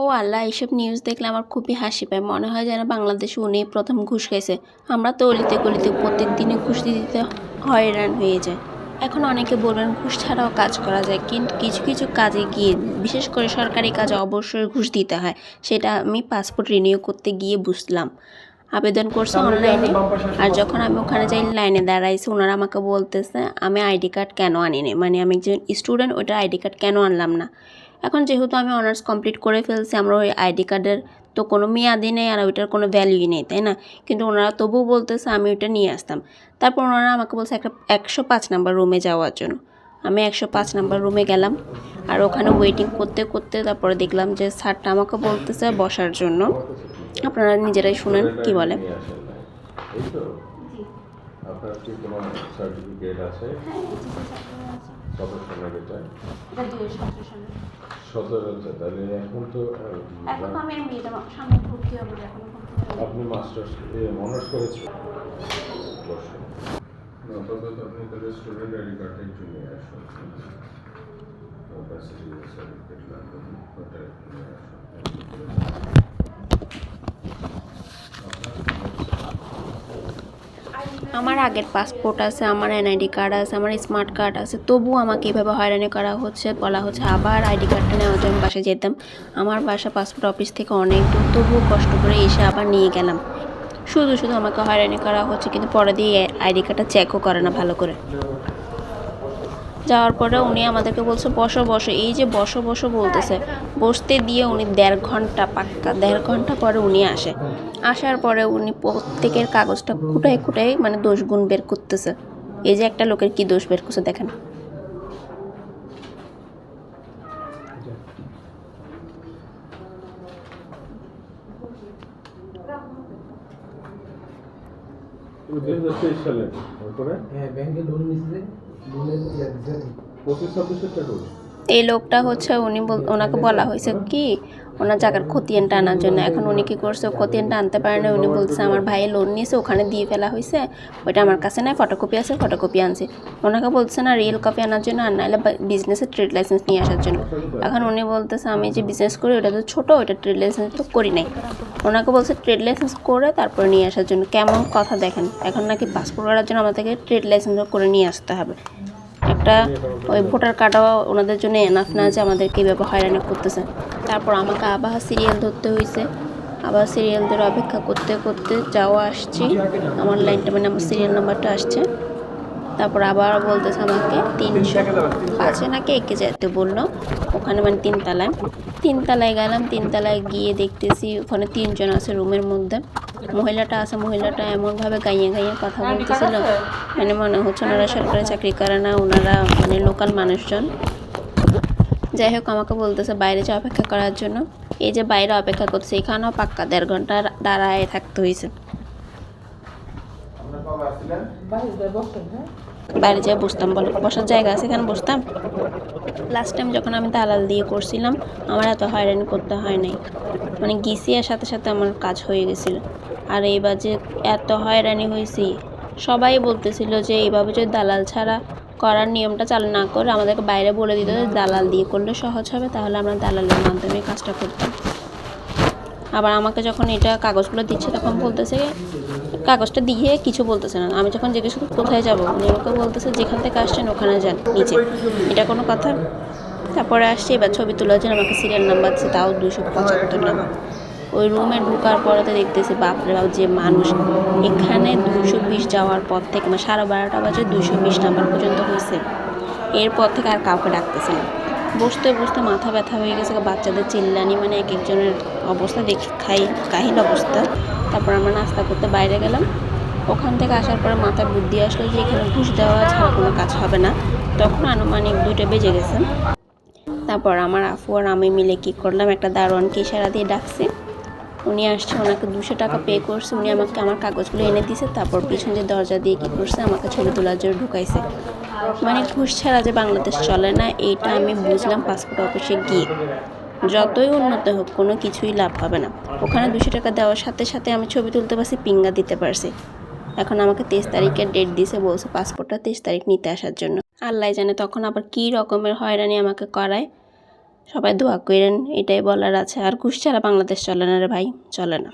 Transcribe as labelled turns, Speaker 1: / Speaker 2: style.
Speaker 1: ও আল্লাহ! এইসব নিউজ দেখলে আমার খুবই হাসি পায়। মনে হয় যেন বাংলাদেশে উনিই প্রথম ঘুষ খাইছে। আমরা তো অলিতে গলিতে প্রত্যেকদিনই ঘুষ দিতে হয়রান হয়ে যাই। এখন অনেকে বলবেন ঘুষ ছাড়াও কাজ করা যায়। কিন্তু কিছু কিছু কাজে গিয়ে, বিশেষ করে সরকারি কাজে অবশ্যই ঘুষ দিতে হয়। সেটা আমি পাসপোর্ট রিনিউ করতে গিয়ে বুঝলাম। আবেদন করছি অনলাইনে, আর যখন আমি ওখানে যাই লাইনে দাঁড়াইছি, ওনারা আমাকে বলতেছে আমি আইডি কার্ড কেন আনি নাই, মানে আমি একজন স্টুডেন্ট, ওইটা আইডি কার্ড কেন আনলাম না। এখন যেহেতু আমি অনার্স কমপ্লিট করে ফেলছি, আমরা ওই আইডি কার্ডের তো কোনো মেয়াদি নেই আর ওইটার কোনো ভ্যালুই নেই, তাই না? কিন্তু ওনারা তবুও বলতেছে আমি ওইটা নিয়ে আসতাম। তারপর ওনারা আমাকে বলছে একটা 105 নাম্বার রুমে যাওয়ার জন্য। আমি 105 নাম্বার রুমে গেলাম, আর ওখানে ওয়েটিং করতে করতে তারপরে দেখলাম যে স্যারটা আমাকে বলতেছে বসার জন্য। আপনারা নিজেরাই শুনেন কি বলে।
Speaker 2: আপনার কি কোনো সার্টিফিকেট আছে? কত সালের এটা?
Speaker 1: এটা 2017 সালে।
Speaker 2: 17 তাহলে এখন তো
Speaker 1: এখন তো আমি মেয়েটা সামনে ভর্তি হবো, এখন
Speaker 2: আপনি মাস্টার্স অনার্স করেছেন? অবশ্যই না, তবে তো আপনি তাহলে স্টুডেন্ট আইডি কার্ডটা একটু নিয়ে আসুন। ক্যাপাসিটি সার্টিফিকেট লাগবে, ওটা নিয়ে আসুন।
Speaker 1: আমার আগের পাসপোর্ট আছে, আমার এনআইডি কার্ড আছে, আমার স্মার্ট কার্ড আছে, তবুও আমাকে এভাবে হয়রানি করা হচ্ছে। বলা হচ্ছে আবার আইডি কার্ডটা নেওয়ার জন্য বাসায় যেতাম। আমার বাসা পাসপোর্ট অফিস থেকে অনেক দূর, তবুও কষ্ট করে এসে আবার নিয়ে গেলাম। শুধু শুধু আমাকে হয়রানি করা হচ্ছে, কিন্তু পরে দিয়ে আইডি কার্ডটা চেকও করে না ভালো করে। যাওয়ার পরে উনি আমাদেরকে বলছে বসো বসো, এই যে বসো বসো বলতেছে, বসতে দিয়ে উনি 1.5 ঘন্টা, পাক্কা 1.5 ঘন্টা পরে উনি আসে। আসার পরে উনি প্রত্যেকের কাগজটা খুঁটাই খুঁটাই মানে দোষ গুণ বের করতেছে। এই যে একটা লোকের কি দোষ বের করছে দেখেন।
Speaker 2: সালে তারপরে
Speaker 3: ব্যাংকে লোন নিচ্ছে, লোনের
Speaker 2: 25-26 টাকা।
Speaker 1: এই লোকটা হচ্ছে ওনাকে বলা হয়েছে কি ওনার জায়গার খতিয়ানটা আনার জন্য। এখন উনি কী করছে, খতিয়ানটা আনতে পারে না। উনি বলছে আমার ভাইয়ে লোন নিয়েছে, ওখানে দিয়ে ফেলা হয়েছে, ওইটা আমার কাছে নাই, ফটোকপি আছে, ফটোকপি আনছি। ওনাকে বলছে না রিয়েল কপি আনার জন্য, আর নাহলে বিজনেসের ট্রেড লাইসেন্স নিয়ে আসার জন্য। এখন উনি বলতেছে আমি যে বিজনেস করি ওটা তো ছোটো, ওইটা ট্রেড লাইসেন্স তো করি নাই। ওনাকে বলছে ট্রেড লাইসেন্স করে তারপরে নিয়ে আসার জন্য। কেমন কথা দেখেন, এখন নাকি পাসপোর্ট করার জন্য আমাদেরকে ট্রেড লাইসেন্সও করে নিয়ে আসতে হবে। একটা ওই ভোটার কার্ডও ওনাদের জন্য এনাফ না যে আমাদেরকে এইভাবে হয়রানি করতেছে। তারপর আমাকে আবার সিরিয়াল ধরতে হয়েছে, আবার সিরিয়াল ধরে অপেক্ষা করতে করতে যাওয়া আসছি, আমার লাইনটা মানে আমার সিরিয়াল নাম্বারটা আসছে। তারপর আবার বলতেছে আমাকে 305 নাকি এঁকে যেতে বললো, ওখানে মানে 3 তলায় গেলাম। 3 তলায় গিয়ে দেখতেছি ওখানে 3 জন আছে রুমের মধ্যে। মহিলাটা এমনভাবে গাইয়ে গাইয়ে কথা বলতেছিল, মানে মনে হচ্ছে ওনারা সরকারি চাকরি করে না, ওনারা মানে লোকাল মানুষজন। যাই হোক আমাকে বলতেছে বাইরে যে অপেক্ষা করার জন্য। এই যে বাইরে অপেক্ষা করছে, এখানেও পাক্কা 1.5 ঘন্টা দাঁড়ায় থাকতে হয়েছে। বাইরে যেয়ে বসতাম, বলো বসার জায়গা আছে এখানে বসতাম। লাস্ট টাইম যখন আমি দালাল দিয়ে করছিলাম, আমার এত হয়রানি করতে হয় নাই, মানে গিসিয়ার সাথে সাথে আমার কাজ হয়ে গেছিলো। আর এইবার যে এত হয়রানি হয়েছি, সবাই বলতেছিল যে এইভাবে যদি দালাল ছাড়া করার নিয়মটা চালু না করে আমাদেরকে বাইরে বলে দিত যে দালাল দিয়ে করলে সহজ হবে, তাহলে আমরা দালালের মাধ্যমে কাজটা করতাম। আবার আমাকে যখন এটা কাগজগুলো দিচ্ছে তখন বলতেছে, কাগজটা দিয়ে কিছু বলতেছে না। আমি যখন জিজ্ঞেস করি কোথায় যাবো, উনি আমাকে বলতেছে যেখান থেকে আসছেন ওখানে যান নিচে। এটা কোনো কথা? তারপরে আসছে এবার ছবি তোলার জন্য আমাকে সিরিয়াল নাম্বার দিচ্ছে, তাও 275 নাম্বার। ওই রুমে ঢোকার পরে তো দেখতেছি বাপরে বাপ যে মানুষ। এখানে 220 যাওয়ার পর থেকে মানে 12:30 বাজে 220 নাম্বার পর্যন্ত হয়েছে। এরপর থেকে আর কাউকে ডাকতেছে না। বসতে বসতে মাথা ব্যথা হয়ে গেছে, বাচ্চাদের চিল্লানি, মানে এক একজনের অবস্থা দেখি কাহিল অবস্থা। তারপর আমরা নাস্তা করতে বাইরে গেলাম। ওখান থেকে আসার পরে মাথায় বুদ্ধি আসলো যে এখানে ঘুষ দেওয়া ছাড়া কোনো কাজ হবে না। তখন আনুমানিক 2টা বেজে গেছে। তারপর আমার আফু আর আমি মিলে কী করলাম, একটা দারোয়ানকে ইশারা দিয়ে ডাকছি। উনি আসছে, ওনাকে 200 টাকা পে করছে। উনি আমাকে আমার কাগজগুলো এনে দিয়েছে। তারপর পিছন যে দরজা দিয়ে কী করছে, আমাকে ছবি তোলার জন্য ঢুকাইছে। মানে ঘুষ ছাড়া যে বাংলাদেশ চলে না, এইটা আমি বুঝলাম পাসপোর্ট অফিসে গিয়ে। যতই উন্নত হোক কোনো কিছুই লাভ হবে না। ওখানে 200 টাকা দেওয়ার সাথে সাথে আমি ছবি তুলতে পারছি, পিঙ্গা দিতে পারছি। এখন আমাকে 23 তারিখের ডেট দিয়েছে, বলছে পাসপোর্টটা 23 তারিখ নিতে আসার জন্য। আল্লাহ জানে তখন আবার কী রকমের হয়রানি আমাকে করায়। সবাই দোয়া করেন, এটাই বলার আছে। আর ঘুষ ছাড়া বাংলাদেশ চলে না রে ভাই, চলে না।